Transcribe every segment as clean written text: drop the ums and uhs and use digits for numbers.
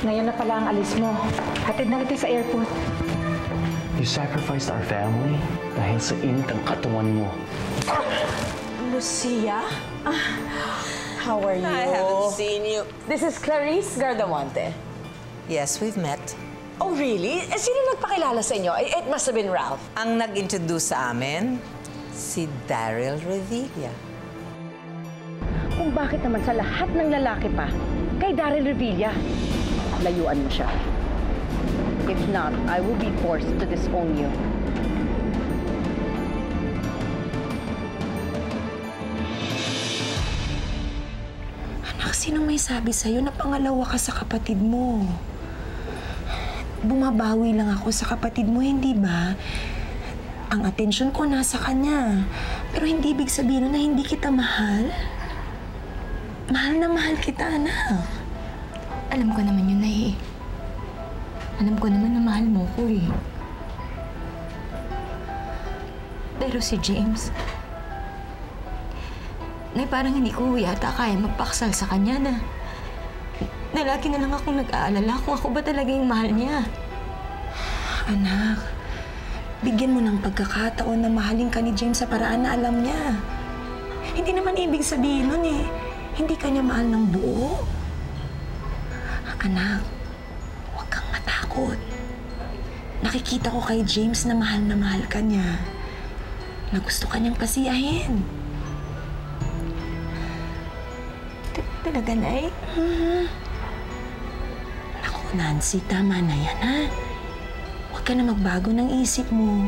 Ngayon na pala ang alis mo. Hatid na kita sa airport. You sacrificed our family dahil sa init ang katawan mo. Lucia? How are you? I haven't seen you. This is Clarice Gardamonte. Yes, we've met. Oh, really? Sino nagpakilala sa inyo? It must have been Ralph. Ang nag-introduce sa amin, si Daryl Revilla. Kung bakit naman sa lahat ng lalaki pa, kay Daryl Revilla, layuan mo siya. If not, I will be forced to disown you. Anak, sinong may sabi sa'yo na pangalawa ka sa kapatid mo? Bumabawi lang ako sa kapatid mo, hindi ba? Ang atensyon ko nasa kanya. Pero hindi ibig sabihin na hindi kita mahal. Mahal na mahal kita, anak. Alam ko naman yun, Nay. Alam ko naman na mahal mo ko, eh. Pero si James... Nay, parang hindi ko yata kaya magpaksal sa kanya na lagi na lang akong nag-aalala kung ako ba talaga yung mahal niya. Anak, bigyan mo ng pagkakataon na mahalin ka ni James sa paraan na alam niya. Hindi naman ibig sabihin nun eh, hindi ka niya mahal ng buo. Anak, huwag kang matakot. Nakikita ko kay James na mahal ka niya. Na gusto ka niyang pasiyahin. Talaga, Nay? Naku, Nancy, tama na yan, ha? Huwag ka na magbago ng isip mo.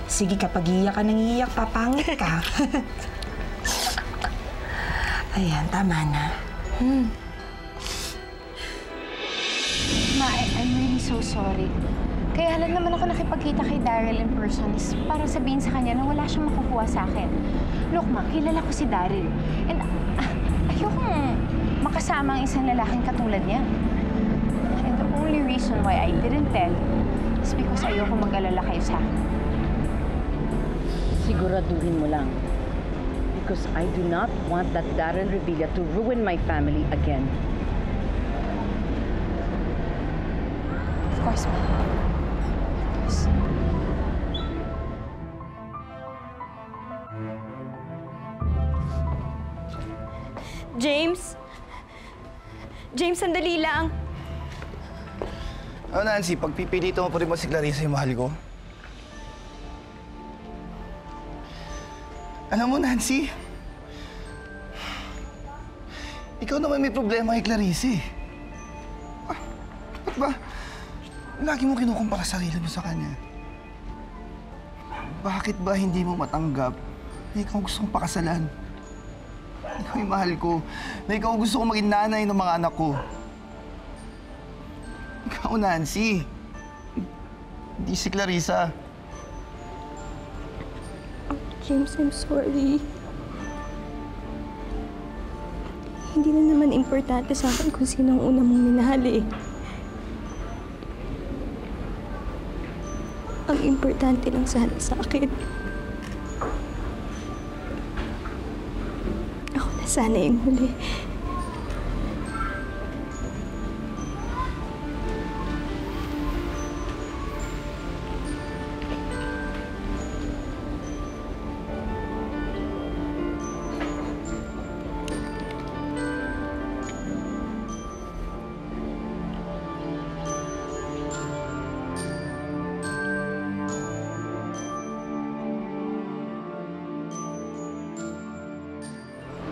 Sige, kapag iiyak ka nang iiyak, papangit ka. Ayan, tama na. Ma, I'm really so sorry. Kaya lang naman ako nakipagkita kay Daryl in person is para sabihin sa kanya na wala siyang makukuha sa akin. Look, Ma, kilala ko si Daryl. And ayokong makasama ang isang lalaking katulad niya. And the only reason why I didn't tell is because ayoko mag-alala kayo sa akin. Siguraduhin mo lang. Because I do not want that Daryl Revilla to ruin my family again. Of course, Ma. Of course. James? James, sandali lang. Oh, Nancy, pagpipilito mo pa rin ba si Clarissa yung mahal ko? Alam mo, Nancy, ikaw naman may problema kay Clarissa. Ba't ba lagi mo kinukumpara sarili mo sa kanya? Bakit ba hindi mo matanggap na ikaw gusto kong pakasalan? Ikaw yung mahal ko, na ikaw gusto kong maging nanay ng mga anak ko. Ikaw, Nancy. Hindi si Clarissa. James, I'm sorry. Hindi na naman importante sa akin kung sino ang una mong minahal, eh. Ang importante lang sana sa akin, ako na sana yung huli.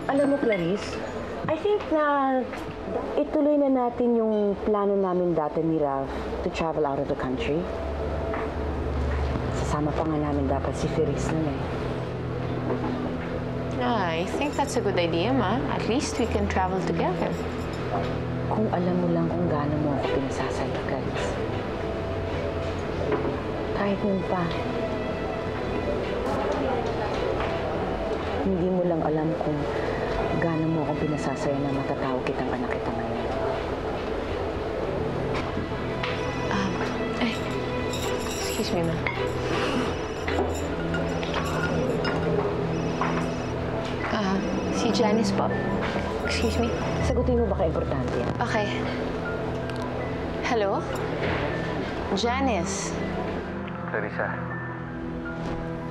Alam mo, Clarice, I think na ituloy na natin yung plano namin dati ni Ralph to travel out of the country. Sasama pa nga namin dapat si Firis nun eh. I think that's a good idea, Ma. At least we can travel together. Kung alam mo lang kung gaano mo ako pinasasaya, Clarice. Kahit nun pa, hindi mo lang alam kung gaano mo akong pinasasaya na matatawag kitang anak kita ngayon. Excuse me, Ma. Si Si Janice po. Excuse me. Sagutin mo baka importante yan. Okay. Hello? Janice. Clarissa,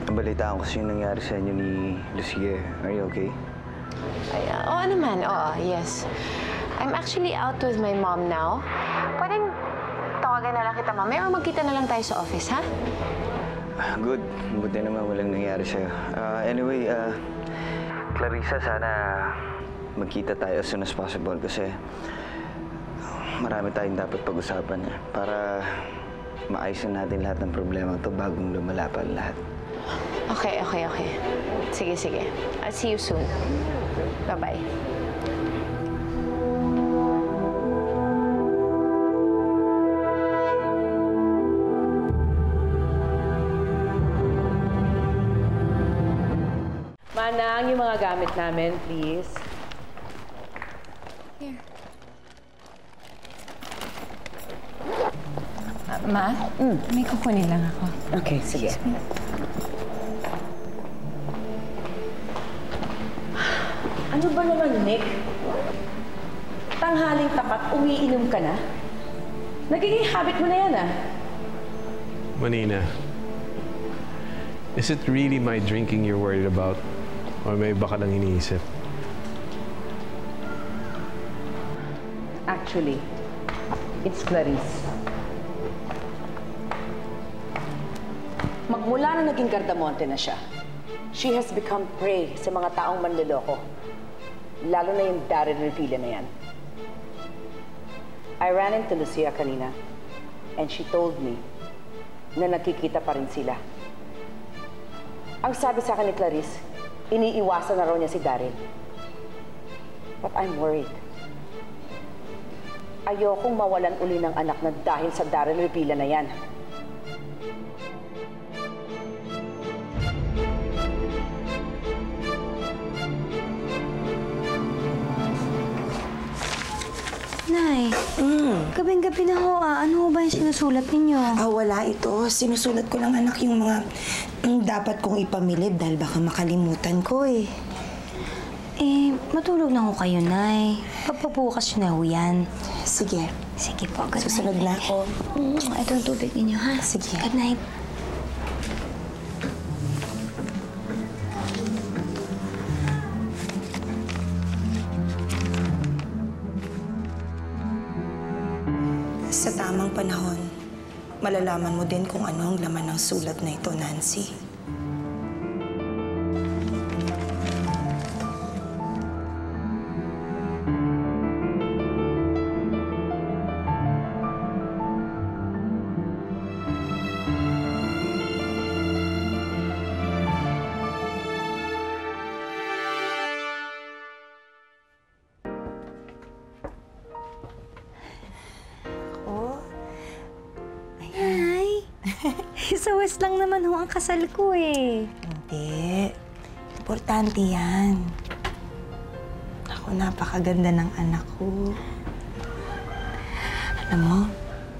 nabalitaan ko kasi yung nangyari sa inyo ni Lucia. Are you okay? Ay, oo naman. Oo, yes. I'm actually out with my mom now. Pwedeng tawagan na lang kita mamaya o magkita na lang tayo sa office, ha? Good. Buti naman walang nangyari sa'yo. Anyway, Clarissa, sana magkita tayo as soon as possible kasi marami tayong dapat pag-usapan para maayos natin lahat ng problema ito bagong lumala pa lahat. Okay. Sige. I'll see you soon. Bye-bye. Manang, yung mga gamit namin, please. Here. Ma, may kukunin lang ako. Okay, sige. Ano ba naman, Nick? Tanghaling tapat, umiinom ka na? Nagiging habit mo na yan, ah. Manina, is it really my drinking you're worried about? Or may iba ka lang iniisip? Actually, it's Clarice. Magmula na naging Gardamonte na siya, she has become prey sa mga taong manloloko. Lalo na yung Daryl Revilla na yan. I ran into Lucia kanina, and she told me na nakikita pa rin sila. Ang sabi sa akin ni Clarice, iniiwasan na raw niya si Daryl. But I'm worried. Ayokong mawalan uli ng anak na dahil sa Daryl Revilla na yan. Nay, gabing-gabi na ho. Ano ho ba yung sinusulat ninyo? Wala ito. Sinusulat ko lang, anak, yung mga dapat kong ipamilid dahil baka makalimutan ko eh. Matulog na ho kayo, Nay. Pagpabukas na ho yan. Sige. Sige po, good night. Susunod na ako. Ito ang tubig ninyo, ha? Sige. Good night. Sa tamang panahon, malalaman mo din kung ano ang laman ng sulat na ito, Nancy. Sa West lang naman ho ang kasal ko eh. Hindi. Importante yan. Ako, napakaganda ng anak ko. Alam mo,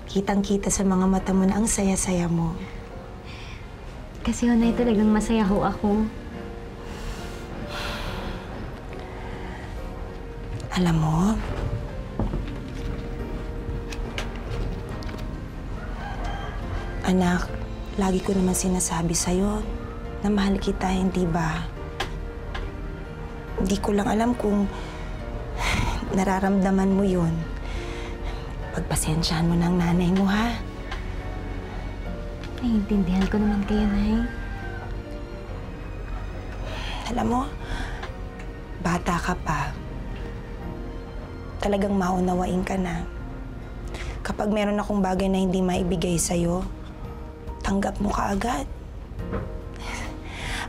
kitang-kita sa mga mata mo na ang saya-saya mo. Kasi Nay, talagang masaya ho ako. Alam mo, anak, lagi ko naman sinasabi sa'yo na mahal kita, hindi ba? Hindi ko lang alam kung nararamdaman mo yun. Pagpasensyahan mo ng nanay mo, ha? Naiintindihan ko naman kayo, Nay. Alam mo, bata ka pa. Talagang maunawain ka na. Kapag meron akong bagay na hindi maibigay sa'yo, tanggap mo kaagad.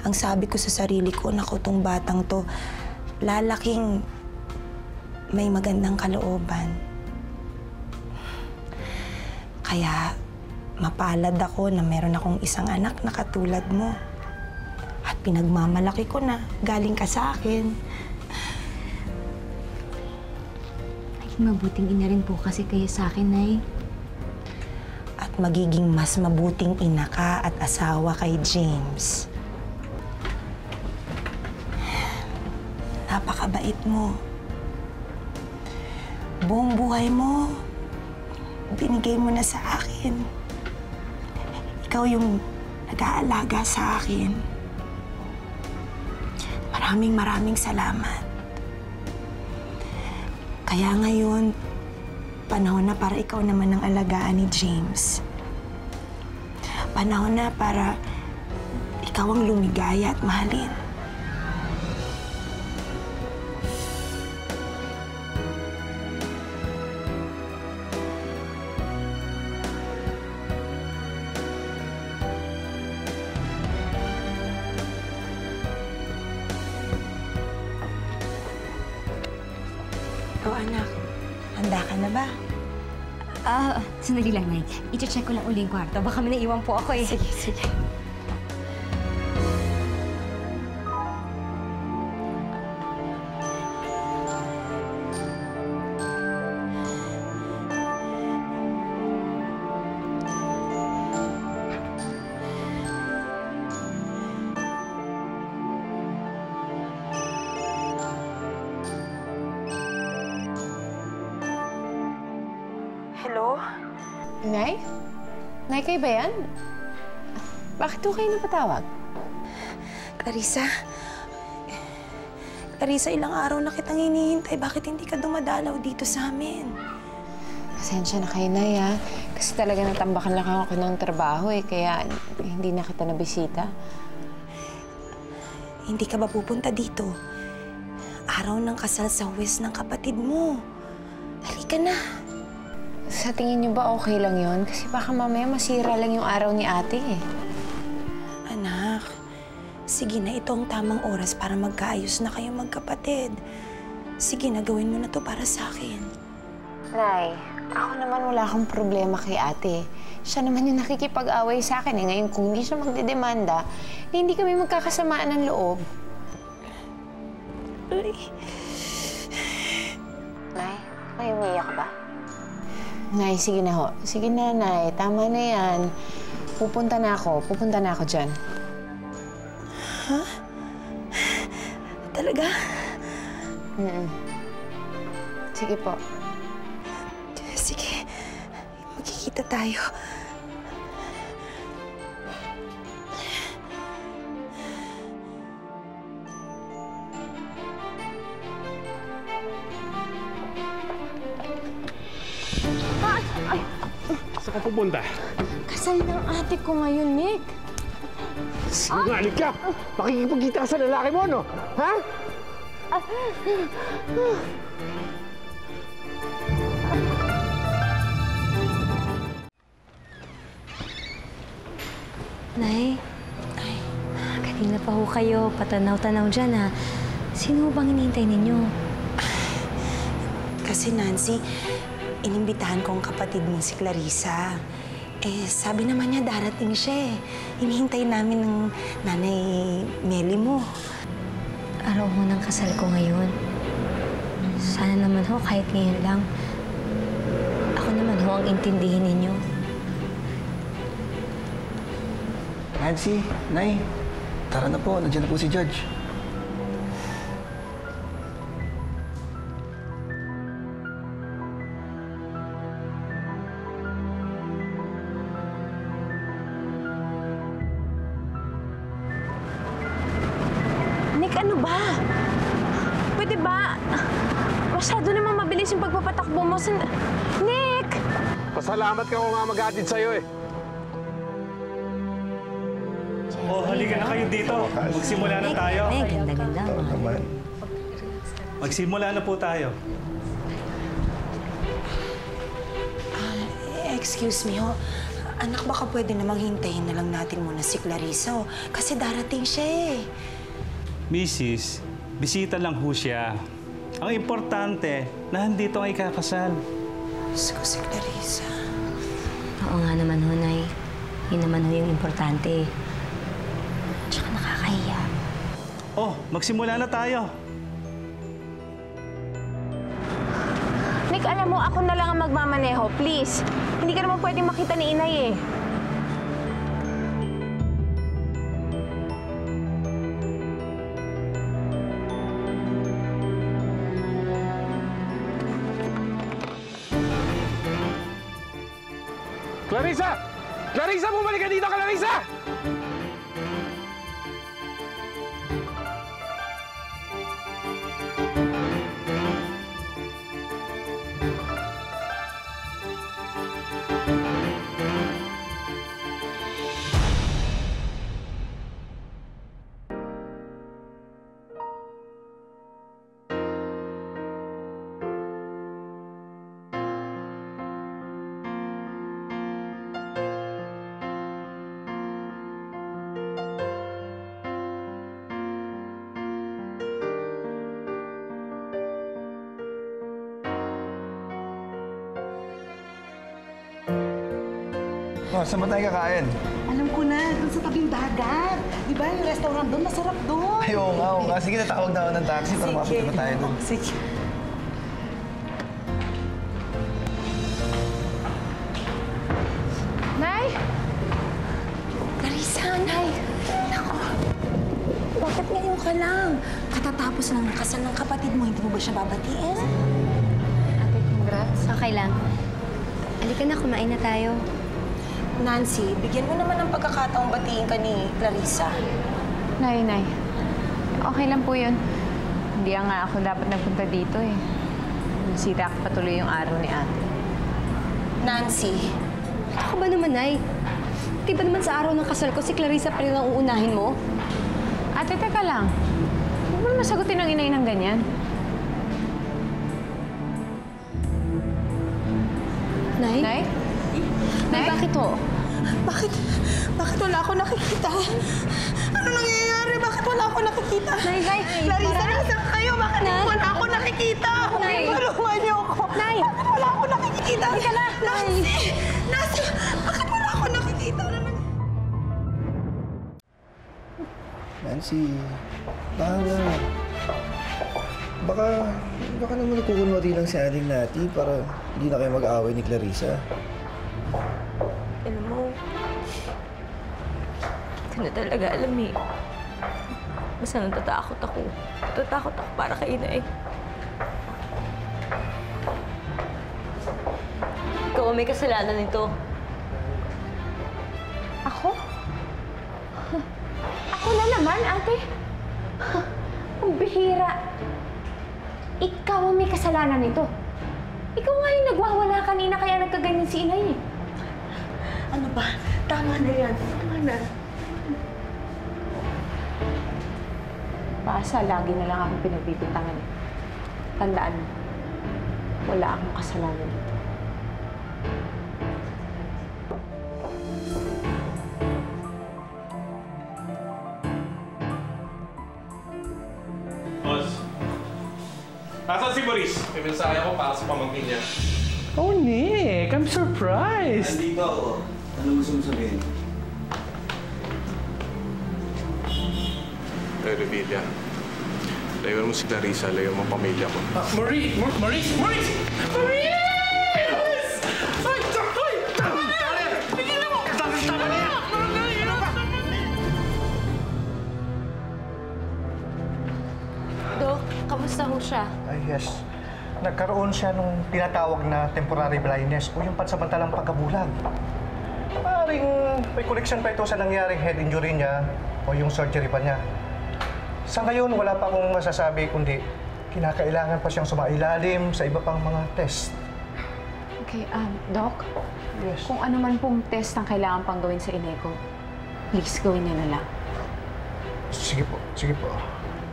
Ang sabi ko sa sarili ko, naku, tong batang to, lalaking may magandang kalooban. Kaya, mapalad ako na meron akong isang anak na katulad mo. At pinagmamalaki ko na, galing ka sa akin. Mabuting ina rin po kasi kayo sa akin, Nay. At magiging mas mabuting ina ka at asawa kay James. Napakabait mo. Buong buhay mo, binigay mo na sa akin. Ikaw yung nag-aalaga sa akin. Maraming salamat. Kaya ngayon, panahon na para ikaw naman ang alagaan ni James. Panahon na para ikaw ang lumigaya at mahalin. O anak, handa ka na ba? Sandali lang, Nay. I-check ko lang uli yung kwarto. Baka may naiwan po ako eh. Sige. Hello? Nay? Nay, kayo ba yan? Bakit po kayo napatawag? Clarissa, ilang araw na kitang hinihintay. Bakit hindi ka dumadalaw dito sa amin? Pasensya na kayo, Nay, ha? Kasi talaga natambakan lang ako ng trabaho, eh. Kaya hindi na kita nabisita. Hindi ka ba pupunta dito? Araw ng kasal sa huwes ng kapatid mo. Halika na. Sa tingin niyo ba okay lang yon? Kasi baka mamaya masira lang yung araw ni ate, eh. Anak, sige na, ito ang tamang oras para magkaayos na kayo magkapatid. Sige na, gawin mo na to para sa akin. Nay, ako naman wala akong problema kay ate. Siya naman yung nakikipag-away sa akin, eh. Ngayon, kung hindi siya magdedemanda, eh, hindi kami magkakasamaan ng loob. Ay. Nay, may umiyak ba? Nay, sige na ho. Sige na, Nay. Tama na yan. Pupunta na ako dyan. Ha? Talaga? Sige po. Sige. Magkikita tayo. Saan ka pupunta? Kasal ng ate ko ngayon, Nick. Sinungaling ka! Makikipagkita ka sa lalaki mo, no? Ha? Nay, kanina pa ho kayo patanaw-tanaw dyan, ha? Sino bang hinihintay ninyo? Kasi, Nancy, inimbitahan ko ang kapatid mo si Clarissa. Eh, sabi naman niya darating siya eh. Hinihintay namin ng nanay Meli mo. Araw ho ng kasal ko ngayon. Sana naman ho, kahit ngayon lang. Ako naman ho ang intindihin ninyo. Nancy, Nay, tara na po. Nandiyan na po si Judge. Nick, ano ba? Pwede ba? Masyado namang mabilis yung pagpapatakbo mo. Nick! Pasalamat ka kung nga mag-atid sa'yo, eh. Oh, halika na kayo dito. Magsimula na tayo. Ganda-ganda. Magsimula na po tayo. Excuse me ho. Anak, baka pwede namang hintayin na lang natin muna si Clarissa, oh. Kasi darating siya eh. Mrs., bisita lang ho siya. Ang importante, na nandito ang ikakasal. Gusto ko si Clarissa. Oo nga naman ho, Nay. Yun naman ho yung importante. Tsaka nakakahiya. Oh, magsimula na tayo. Nick, alam mo, ako na lang ang magmamaneho. Please. Hindi ka naman pwedeng makita ni Inay, eh. Clarissa! Clarissa, bumalik ka dito, Clarissa! Oh, saan ba tayo kakain? Alam ko na, dun sa tabing dagat. Di ba yung restaurant doon, masarap doon. Ay, oo nga, oo nga. Sige, natawag na ako ng taxi para makapunta na tayo doon. Sige. Nay! Clarissa, Nay! Nako! Bakit ngayon ka lang? Katatapos lang ng kasal ng kapatid mo, hindi mo ba siya babatiin? Ate, congrats. Okay lang. Halika na, kumain na tayo. Nancy, bigyan mo naman ng pagkakataong batiin ka ni Clarissa. Nay. Okay lang po yun. Hindi nga ako dapat nagpunta dito eh. Nasira patuloy yung araw ni ate. Nancy, ano ka ba naman, Nay? Di ba naman sa araw ng kasal ko, si Clarissa pa rin ang uunahin mo? Ate, teka lang. Huwag mo naman sagutin ng inay ng ganyan. Nay? Nay? Nay, bakit ho? Bakit wala ako nakikita? Ano nangyayari? Bakit wala ako nakikita? Nay, Clarissa, nasaan kayo? Bakit wala ako nakikita? Nay! Tulungan niyo ako! Nay! Bakit wala ako nakikita? Halika na! Nancy! Bakit wala ako nakikita? Nancy, baka naman nagkukunwari lang si Aling Nati para hindi na kayo mag-aaway ni Clarissa. Alam mo, hindi ko na talaga alam eh. Basta natatakot ako. Natatakot ako para kay Inay. Ikaw ang may kasalanan nito. Ako? Ako na naman, ate? Ang bihira. Ikaw ang may kasalanan nito. Ikaw nga yung nagwawala kanina kaya nagkaganyan si inay eh. Ano ba? Tama na yan. Tama na. Pasa, lagi na lang akong pinagbibintangan. Tandaan mo, wala akong kasalanan dito. Boss, nasaan si Maurice? May mensahe ako para sa pamangkin niya. Oh, Nick! I'm surprised! Nandito ako. Ano gusto mo sabihin? Revilla, layuan mo si Clarissa, layuan mo ang pamilya ko. Maurice! Maurice! Maurice! Maurice! Ay! Ay! Tama na! Pigilan mo! Tama na yan! Dok, kamusta ho siya? Ay, yes. Nagkaroon siya nung tinatawag na temporary blindness o yung pansamantalang pagkabulag. Maaaring may connection pa ito sa nangyaring head injury niya o yung surgery pa niya. Sa ngayon, wala pa akong masasabi kundi kinakailangan pa siyang sumailalim sa iba pang mga test. Okay, Doc? Yes. Kung ano man pong test ang kailangan pang gawin sa inay ko, please gawin niya na lang. Sige po, sige po.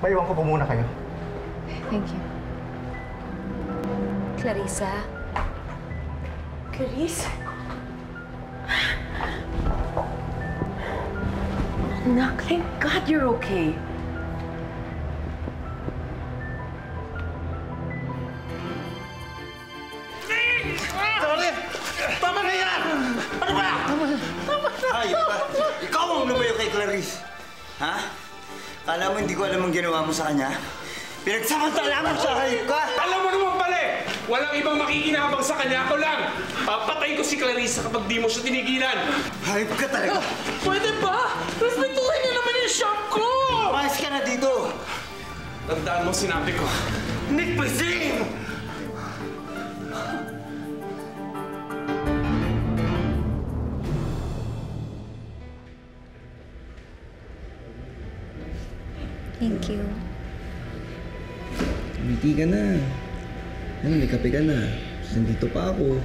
Maiwan ko po muna kayo. Thank you. Clarissa? Clarissa? Anak, thank God you're okay. Sorry! Tama na yan! Ano ba? Tama na! Ay, ikaw ang lumayo kay Clarice. Ha? Kala mo hindi ko alam ang ginawa mo sa kanya? Pinagsamantala mo siya, hayop ka! Alam mo naman pala eh! Walang ibang makikinabang sa kanya, ako lang! Papatay ko si Clarissa kapag di mo siya tinigilan! Hayop ka talaga! Pwede ba? Respetuhin niyo naman yung shop ko! Umayos ka na dito! Tandaan mo sinabi ko. Nick, please leave! Thank you. Umiti ka na. Ano, may kape ka na. Nandito pa ako.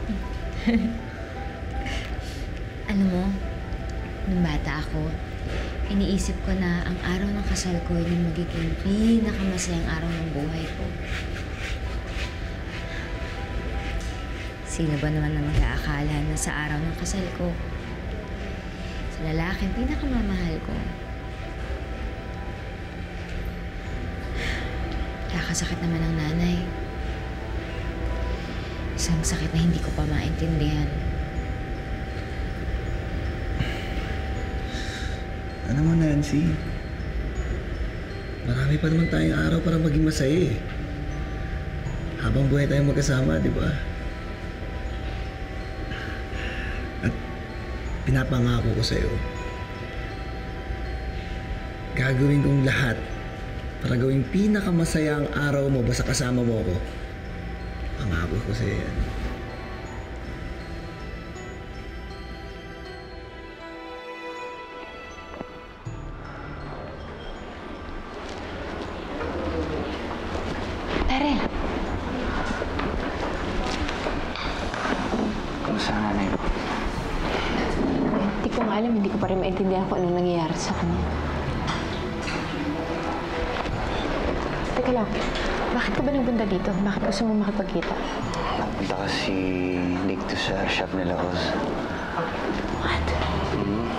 Alam mo, nung bata ako, iniisip ko na ang araw ng kasal ko yung magiging pinakamasayang araw ng buhay ko. Sino ba naman na mag-aakala na sa araw ng kasal ko, sa lalaking pinakamamahal ko, kakasakit naman ng nanay. Isang sakit na hindi ko pa maintindihan. Ano mo, Nancy? Marami pa naman tayong araw para maging masaya eh. Habang buhay tayong magkasama, di ba? At pinapangako ko sa'yo, gagawin kong lahat para gawing pinakamasaya ang araw mo basta kasama mo ako. Pangako ko sa'yo yan. Daryl. Kamusta ang nanay mo? Hindi ko nga alam, hindi ko pa rin maintindihan kung anong nangyayari sa kanya. Teka lang, bakit ka ba nagpunta dito? Bakit gusto mo makipagkita? Napunta kasi dito sa shop nila, Oz. What?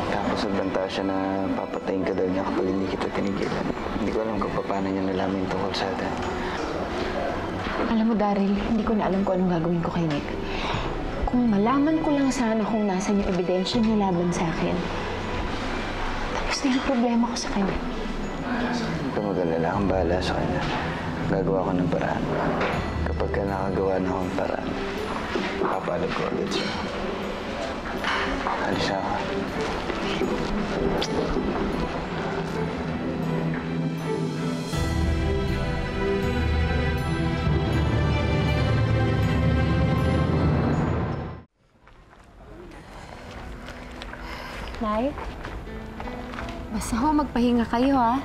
Tapos nagbanta siya na papatayin ka daw niya kapag hindi kita tinigilan. Hindi ko alam kung paano niya nalaman yung tungkol sa atin. Alam mo, Daryl, hindi ko na alam kung anong gagawin ko kay Nick. Kung malaman ko lang sana kung nasan yung ebidensya niya laban sa akin, tapos na yung problema ko sa kanya. Huwag ka mag-alala, akong bahala sa kanya. Gagawa ko ng paraan. Kapag ka nakagawa na akong paraan, papaalam ko agad siya. Alis ako. Nay, basta ho, magpahinga kayo, ha?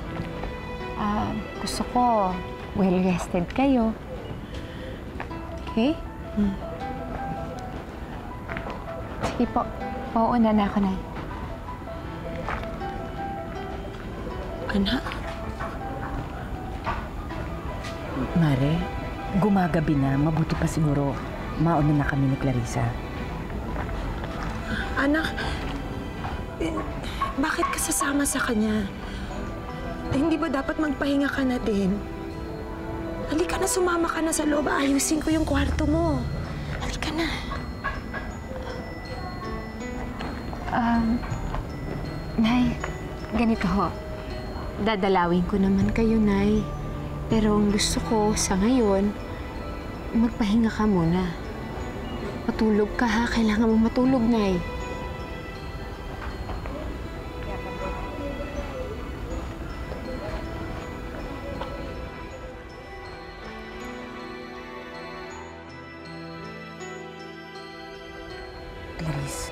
Gusto ko, well-rested kayo. Okay? Sige po, pauuna na ako, Nay. Anak? Mare, gumagabi na. Mabuti pa siguro mauna na kami ni Clarissa. Anak, bakit ka sasama sa kanya? Hindi ba dapat magpahinga ka na din? Halika na, sumama ka na sa loob. Ayusin ko yung kwarto mo. Halika na. Nay, ganito ho. Dadalawin ko naman kayo, Nay. Pero ang gusto ko sa ngayon, magpahinga ka muna. Matulog ka, ha? Kailangan mo matulog, Nay. Clarice.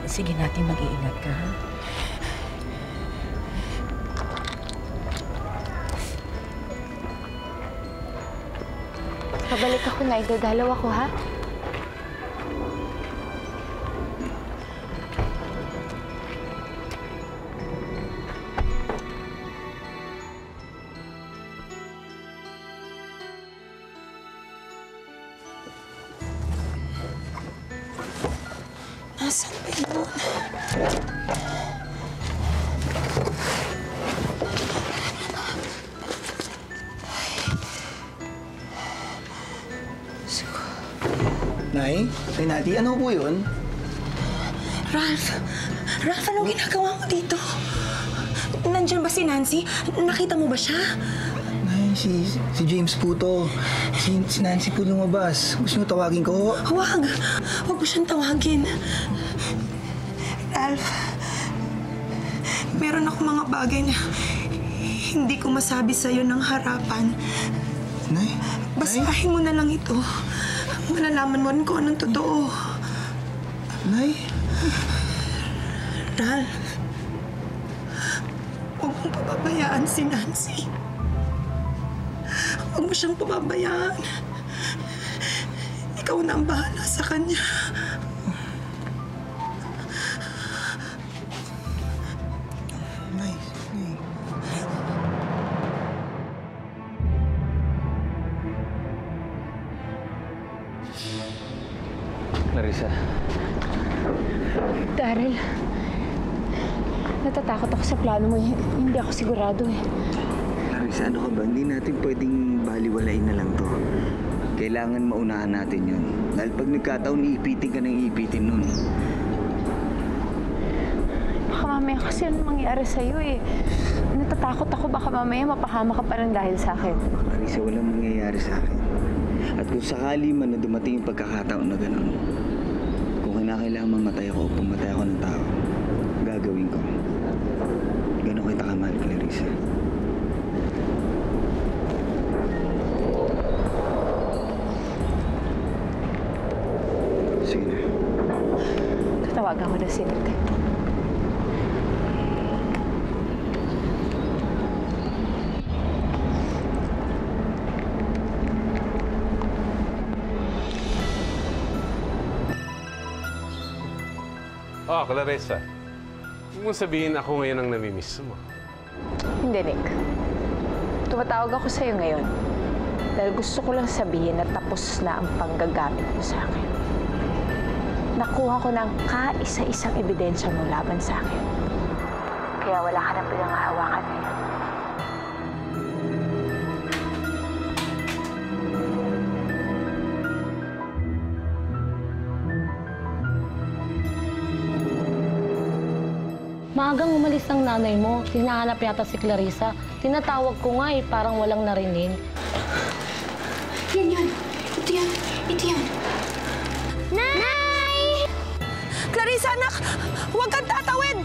Sige natin, mag-iingat ka, ha? Pabalik ako, Nay. Dadalaw ako, ha? Nasaan ba yun? Nay? Nay Nati, ano po yun? Ralph! Ralph, anong ginagawa mo dito? Nandiyan ba si Nancy? Nakita mo ba siya? Nay, si James po to. Si Nancy po lumabas. Gusto niyo tawagin ko? Huwag! Huwag mo siyang tawagin. Ralph, meron ako mga bagay na hindi ko masabi sa'yo ng harapan. Nay? Basahin mo na lang ito. Malalaman mo rin kung anong totoo. Nay? Ral, huwag mong pababayaan si Nancy. Huwag mo siyang pababayaan. Ikaw na ang bahala sa kanya. Clarissa. Daryl, natatakot ako sa plano mo. Hindi ako sigurado eh. Clarissa, ano ka ba? Hindi natin pwedeng baliwalain na lang to. Kailangan maunahan natin yun. Dahil pag nagkataon, iipitin ka ng iipitin nun. Baka mamaya kasi ano mangyari sa'yo eh. Natatakot ako baka mamaya mapahama ka pa rin dahil sa akin. Clarissa, walang mangyayari sa akin. At kung sakali man na dumating yung pagkakataon na gano'n, kung kinakailangan mamatay ako o pumatay ako ng tao, gagawin ko. Gano'n kita kamahal, Clarissa. Sige na. Tatawagan ko na si Nick. Oh, Clarissa. Huwag mong sabihin ako ngayon ang namimiss mo. Hindi, Nick. Tumatawag ako sa'yo ngayon dahil gusto ko lang sabihin na tapos na ang panggagamit mo sa akin. Nakuha ko ng kaisa-isang ebidensya mo laban sa akin. Kaya wala ka nang pinanghahawakan ngayon. Maagang umalis ang nanay mo. Hinahanap yata si Clarissa. Tinatawag ko nga eh, parang walang narinig. Yan, yan. Ito yan. Ito yan. Nay! Clarissa, anak! Huwag kang tatawid!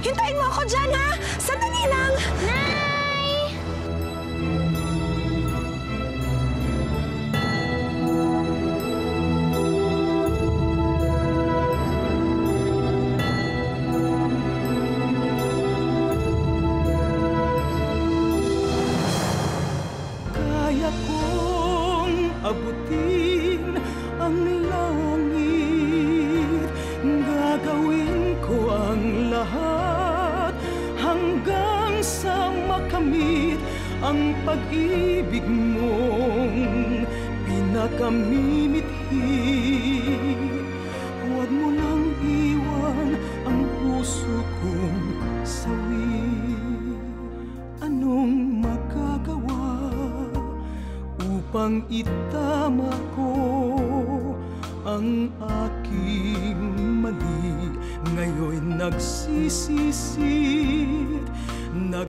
Hintayin mo ako dyan, ha? Sandali lang! Nay! Kaya kong abutin ang langit, gagawin ko ang lahat hanggang sa makamit ang pag-ibig mong pinakamimithi. Huwag mo nang iwan ang puso kong sawi. Anong magagawa upang itama ko ang aking mali? Ngayon'y nagsisisid,